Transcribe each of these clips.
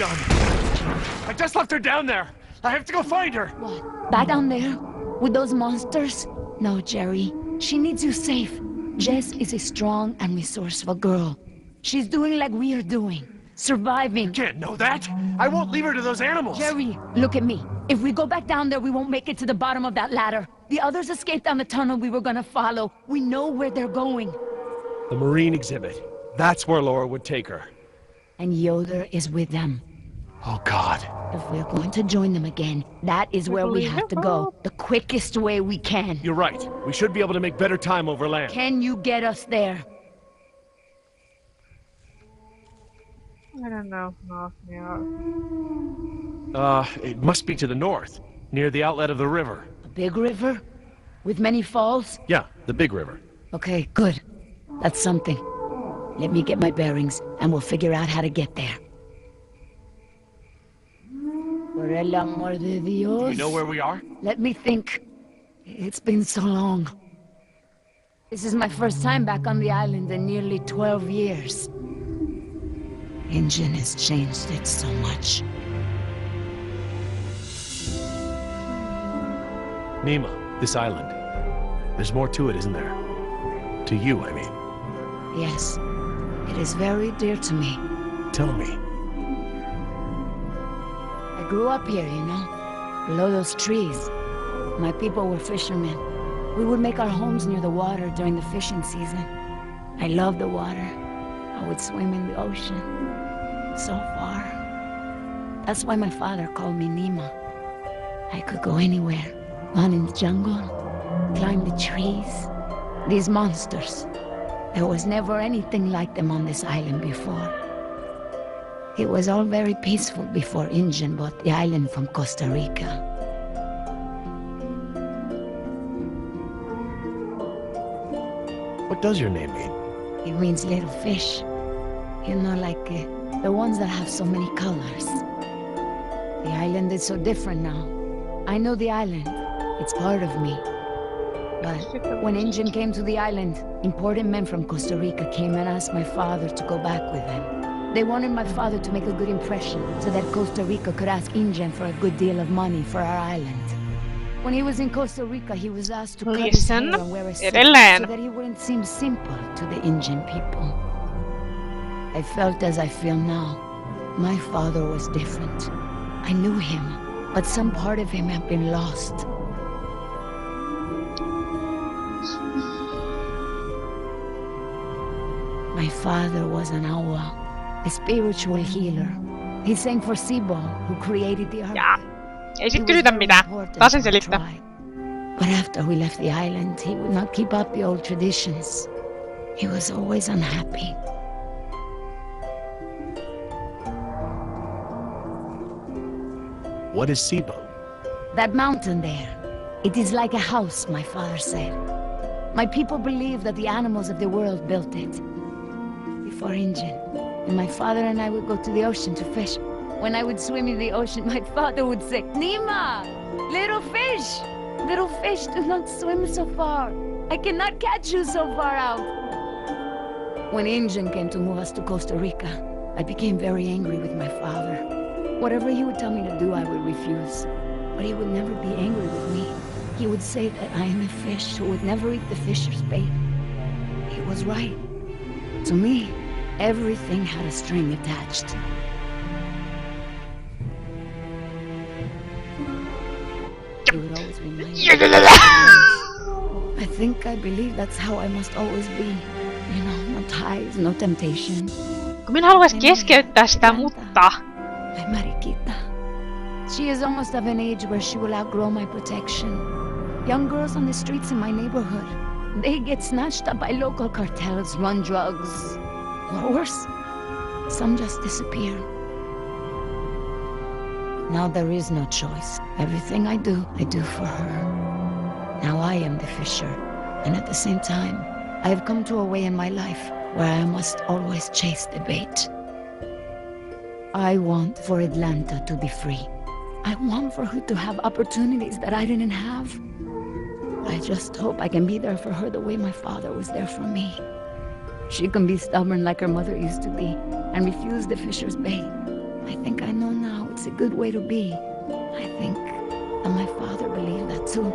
gun. I just left her down there. I have to go find her. What? Back down there? With those monsters? No, Jerry. She needs you safe. Jess is a strong and resourceful girl. She's doing like we are doing. Surviving. You can't know that. I won't leave her to those animals. Jerry, look at me. If we go back down there, we won't make it to the bottom of that ladder. The others escaped down the tunnel we were gonna follow. We know where they're going. The marine exhibit. That's where Laura would take her. And Yoder is with them. Oh, God. If we're going to join them again, that is where we have to go. The quickest way we can. You're right. We should be able to make better time over land. Can you get us there? I don't know. It must be to the north, near the outlet of the river. A big river? With many falls? Yeah, the big river. Okay, good. That's something. Let me get my bearings, and we'll figure out how to get there. Por el amor de Dios. Do you know where we are? Let me think. It's been so long. This is my first time back on the island in nearly 12 years. Engine has changed it so much. Nima, this island. There's more to it, isn't there? To you, I mean. Yes. It is very dear to me. Tell me. I grew up here, you know, below those trees. My people were fishermen. We would make our homes near the water during the fishing season. I loved the water. I would swim in the ocean. So far. That's why my father called me Nima. I could go anywhere. Run in the jungle, climb the trees. These monsters. There was never anything like them on this island before. It was all very peaceful before Injun bought the island from Costa Rica. What does your name mean? It means little fish. You know, like the ones that have so many colors. The island is so different now. I know the island. It's part of me. But when Injun came to the island, important men from Costa Rica came and asked my father to go back with them. They wanted my father to make a good impression so that Costa Rica could ask Injun for a good deal of money for our island. When he was in Costa Rica, he was asked to cut his hair and wear a suit so that he wouldn't seem simple to the Injun people. I felt as I feel now. My father was different. I knew him, but some part of him had been lost. My father was an awa, a spiritual healer. He sang for Sibo, who created the art. Jaa. Ei sit kysytä mitään. Taas sen selittää. But after we left the island, he would not keep up the old traditions. He was always unhappy. What is Sibo? That mountain there. It is like a house, my father said. My people believe that the animals of the world built it. Before Injun. And my father and I would go to the ocean to fish. When I would swim in the ocean, my father would say, Nima! Little fish, do not swim so far. I cannot catch you so far out. When Injun came to move us to Costa Rica, I became very angry with my father. Whatever he would tell me to do, I would refuse. But he would never be angry with me. He would say that I am a fish who would never eat the fisher's bait. He was right. To me, everything had a string attached. He would always remind me. I think I believe that's how I must always be. You know, no ties, no temptation. Kun minä haluais keskeyttää sitä, mutta... My Mariquita. She is almost of an age where she will outgrow my protection. Young girls on the streets in my neighborhood. They get snatched up by local cartels, run drugs. Or worse, some just disappear. Now there is no choice. Everything I do for her. Now I am the fisher. And at the same time, I have come to a way in my life where I must always chase the bait. I want for Atlanta to be free. I want for her to have opportunities that I didn't have. I just hope I can be there for her the way my father was there for me. She can be stubborn like her mother used to be and refuse the fisher's bait. I think I know now it's a good way to be. I think that my father believed that too.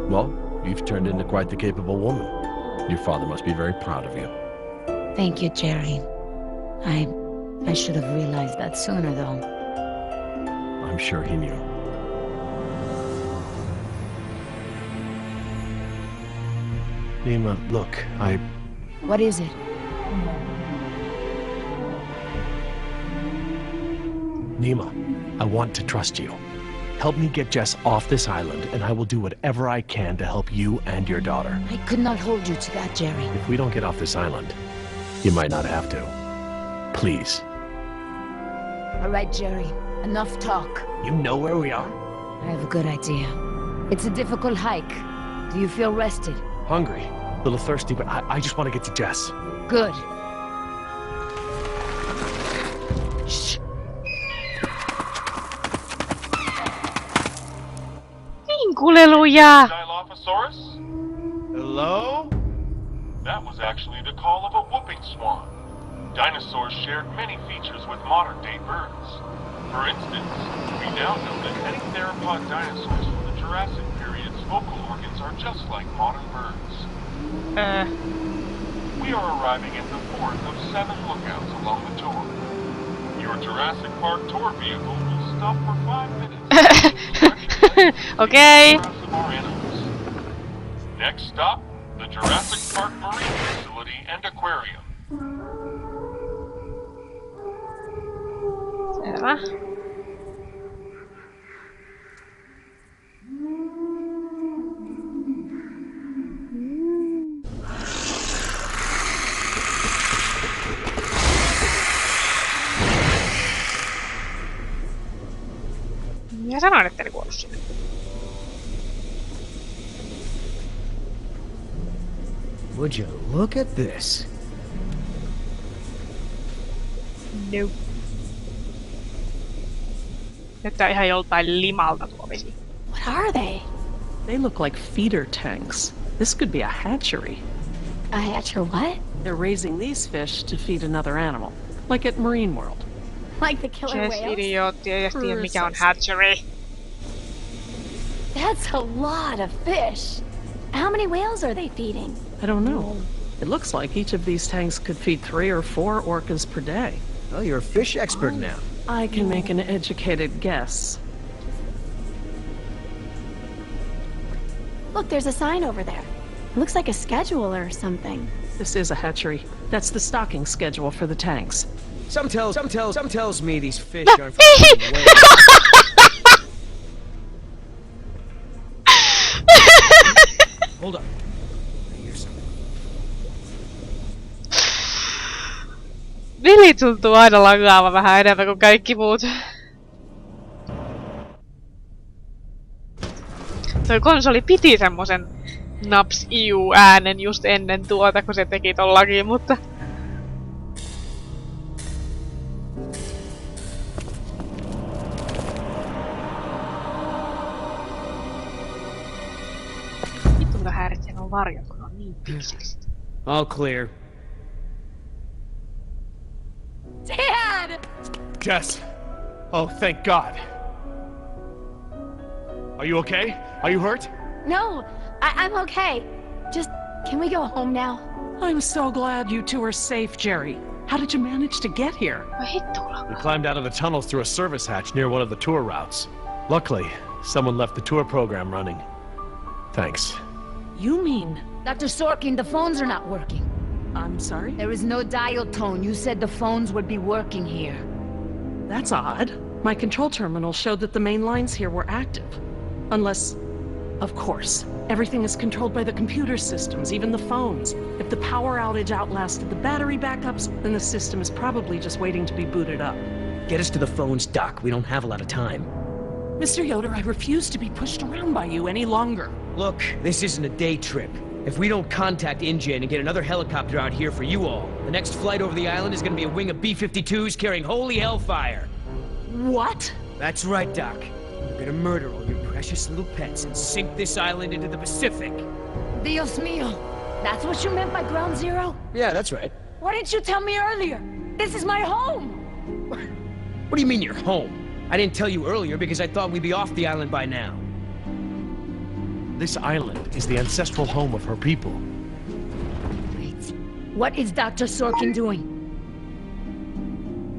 Well, you've turned into quite the capable woman. Your father must be very proud of you. Thank you, Jerry. I should have realized that sooner, though. I'm sure he knew. Nima, look, What is it? Nima, I want to trust you. Help me get Jess off this island, and I will do whatever I can to help you and your daughter. I could not hold you to that, Jerry. If we don't get off this island, you might not have to. Please. All right, Jerry. Enough talk. You know where we are? I have a good idea. It's a difficult hike. Do you feel rested? Hungry, a little thirsty, but I just want to get to Jess. Good. Shh. Kuleluja! Dilophosaurus? Hello? That was actually the call of a whooping swan. Dinosaurs shared many features with modern-day birds. For instance, we now know that any theropod dinosaurs from the Jurassic period's vocal organs are just like modern birds. We are arriving at the fourth of 7 lookouts along the tour. Your Jurassic Park tour vehicle will stop for 5 minutes. Okay. Next stop, the Jurassic Park Marine Facility and Aquarium. Selvä. Minä sanoin, että ne kuollut sinne. Would you look at this? Nope. Näyttää ihan joltain limalta tuo vesi. What are they? They look like feeder tanks. This could be a hatchery. A hatcher what? They're raising these fish to feed another animal, like at Marine World. Like the killer Jess whales? idiootti, ei edes tiedä mikä on hatchery. That's a lot of fish. How many whales are they feeding? I don't know. It looks like each of these tanks could feed 3 or 4 orcas per day. Well, you're a fish expert now. I can make an educated guess. Look, there's a sign over there. It looks like a schedule or something. This is a hatchery. That's the stocking schedule for the tanks. Some tells me these fish aren't from whales. Hold up. I hear something. Vili tuntuu aina langaava vähän enemmän kuin kaikki muut. Toi konsoli piti semmosen naps iu äänen just ennen tuota, kun se teki tollakin, mutta... Vittu mitä häiritsee nuo varjot, kun on niin pikseliset. All clear. Dad! Jess! Oh, thank God. Are you okay? Are you hurt? No, I'm okay. Just, can we go home now? I'm so glad you two are safe, Jerry. How did you manage to get here? We climbed out of the tunnels through a service hatch near one of the tour routes. Luckily, someone left the tour program running. Thanks. You mean... Dr. Sorkin, the phones are not working. I'm sorry? There is no dial tone. You said the phones would be working here. That's odd. My control terminal showed that the main lines here were active. Unless... Of course, everything is controlled by the computer systems, even the phones. If the power outage outlasted the battery backups, then the system is probably just waiting to be booted up. Get us to the phones, Doc. We don't have a lot of time. Mr. Yoder, I refuse to be pushed around by you any longer. Look, this isn't a day trip. If we don't contact InGen and get another helicopter out here for you all, the next flight over the island is gonna be a wing of B-52s carrying holy hellfire. What? That's right, Doc. We're gonna murder all your precious little pets and sink this island into the Pacific. Dios mío. That's what you meant by ground zero? Yeah, that's right. Why didn't you tell me earlier? This is my home! What do you mean you're home? I didn't tell you earlier because I thought we'd be off the island by now. This island is the ancestral home of her people. Wait, what is Dr. Sorkin doing?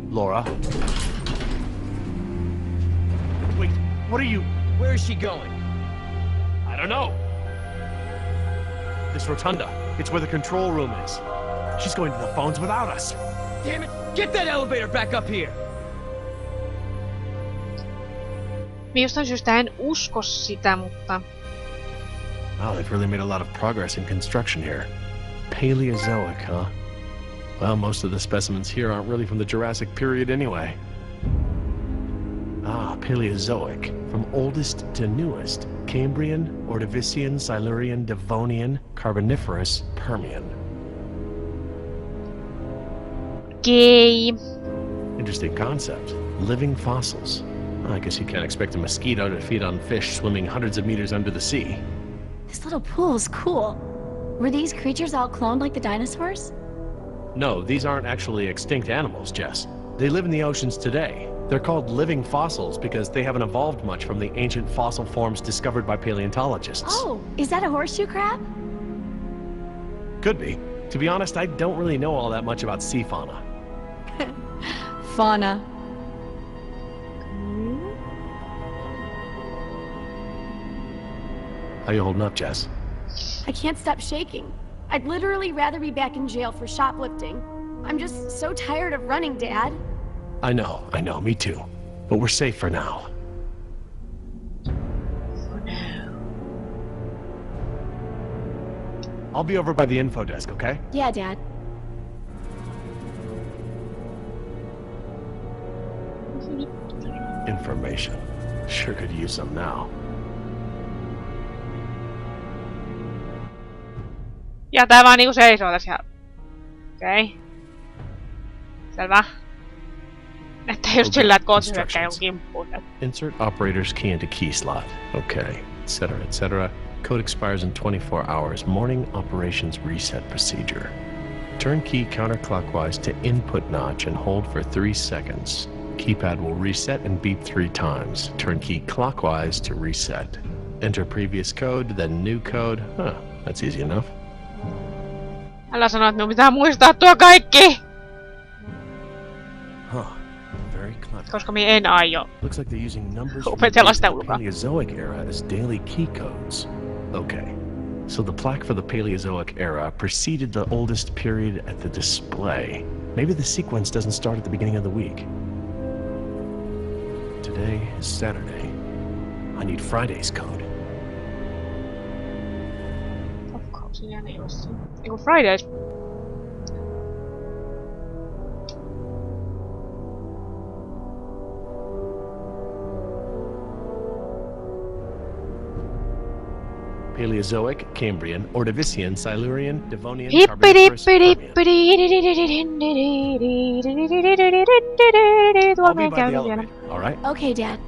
Laura. Wait, what are you... Where is she going? I don't know. This rotunda. It's where the control room is. She's going to the phones without us. Damn it! Get that elevator back up here! Jostain syystä en usko sitä, mutta... Wow, they've really made a lot of progress in construction here. Paleozoic, huh? Well, most of the specimens here aren't really from the Jurassic period anyway. Ah, Paleozoic. From oldest to newest. Cambrian, Ordovician, Silurian, Devonian, Carboniferous, Permian. Okei. Interesting concept. Living fossils. Well, I guess you can't expect a mosquito to feed on fish swimming hundreds of meters under the sea. This little pool's cool. Were these creatures all cloned like the dinosaurs? No, these aren't actually extinct animals, Jess. They live in the oceans today. They're called living fossils because they haven't evolved much from the ancient fossil forms discovered by paleontologists. Oh, is that a horseshoe crab? Could be. To be honest, I don't really know all that much about sea fauna. Fauna. How you holding up, Jess? I can't stop shaking. I'd literally rather be back in jail for shoplifting. I'm just so tired of running, Dad. I know, me too. But we're safe for now. I'll be over by the info desk, okay? Yeah, Dad. Information. Sure could use some now. Ja tää vaan niinku seisoo tässä. Okei. Selvä. Että just sillä, että kootsi hyökkää joku kimppuun. Insert operator's key into key slot. Okay. Etc. etc. Code expires in 24 hours. Morning operations reset procedure. Turn key counterclockwise to input notch and hold for 3 seconds. Keypad will reset and beep 3 times. Turn key clockwise to reset. Enter previous code, then new code. Huh, that's easy enough. Älä sano, että minun pitää muistaa tuo kaikki! Huh. Very clever. Koska minä en aio Looks like they're using numbers from opetella sitä the ulkoa. Paleozoic era as daily key codes. Okay. So the plaque for the Paleozoic era preceded the oldest period at the display. Maybe the sequence doesn't start at the beginning of the week. Today is Saturday. I need Friday's code. Eiku Fridays. Paleozoic, Cambrian, Ordovician, Silurian, Devonian, Hippidi Carboniferous, Permian. I'll be by the elevator, all right? Okay, Dad.